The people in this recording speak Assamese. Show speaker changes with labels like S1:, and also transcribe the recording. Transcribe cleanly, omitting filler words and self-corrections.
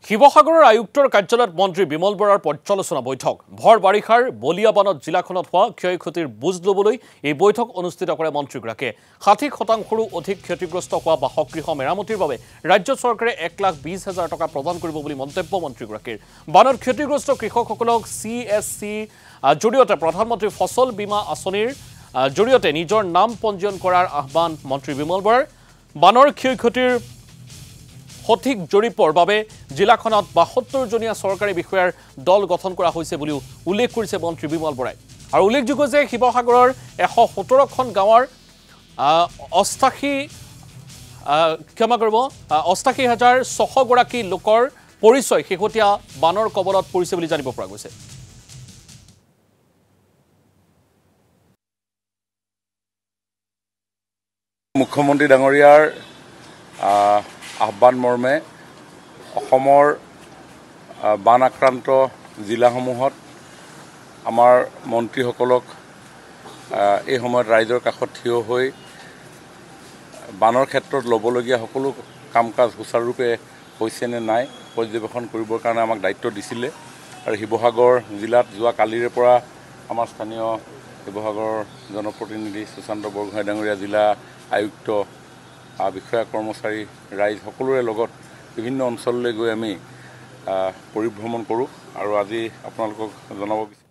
S1: শিৱসাগৰৰ আয়ুক্তৰ কাৰ্যালয়ত মন্ত্ৰী বিমল বৰাৰ পৰ্যালোচনা বৈঠক ভৰ বাৰিষাৰ বলিয়াবানত জিলাখনত হোৱা ক্ষয়ক্ষতিৰ বুজ ল'বলৈ এই বৈঠক অনুষ্ঠিত কৰে মন্ত্ৰীগৰাকীয়ে ৬০%ৰো অধিক ক্ষতিগ্ৰস্ত হোৱা বাসগৃহ মেৰামতিৰ বাবে ৰাজ্য চৰকাৰে ১,২০,০০০ টকা প্ৰদান কৰিব বুলি মন্তব্য মন্ত্ৰীগৰাকীৰ বানত ক্ষতিগ্ৰস্ত কৃষকসকলক CSC জৰিয়তে প্ৰধানমন্ত্ৰী ফচল বীমা আঁচনিৰ জৰিয়তে নিজৰ নাম পঞ্জীয়ন কৰাৰ আহ্বান মন্ত্ৰী বিমল বৰাৰ বানৰ ক্ষয়ক্ষতিৰ সঠিক জৰীপৰ বাবে জিলাখনত ৭২ জনীয়া চৰকাৰী বিষয়াৰ দল গঠন কৰা হৈছে বুলি উল্লেখ কৰিছে মন্ত্ৰী বিমল বৰাই আৰু উল্লেখযোগ্য যে শিৱসাগৰৰ ১১৭খন গাঁৱৰ ৮৮,৬০০ গৰাকী লোকৰ পৰিচয় শেহতীয়া বানৰ কবলত পৰিছে বুলি জানিব পৰা গৈছে।
S2: মুখ্যমন্ত্ৰী ডাঙৰীয়াৰ আহ্বান মৰ্মে অসমৰ বান আক্ৰান্ত জিলাসমূহত আমাৰ মন্ত্ৰীসকলক এই সময়ত ৰাইজৰ কাষত থিয় হৈ বানৰ ক্ষেত্ৰত ল'বলগীয়া সকলো কাম কাজ সুচাৰুৰূপে হৈছে নে নাই পৰ্যবেক্ষণ কৰিবৰ কাৰণে আমাক দায়িত্ব দিছিলে আৰু শিৱসাগৰ জিলাত যোৱা কালিৰে পৰা আমাৰ স্থানীয় শিৱসাগৰ জনপ্ৰতিনিধি সুশান্ত বৰগোহাঁই ডাঙৰীয়া জিলা আয়ুক্ত বিষয়া কৰ্মচাৰী ৰাইজ সকলোৰে লগত বিভিন্ন অঞ্চললৈ গৈ আমি পৰিভ্ৰমণ কৰোঁ আৰু আজি আপোনালোকক জনাব বিচাৰিছোঁ।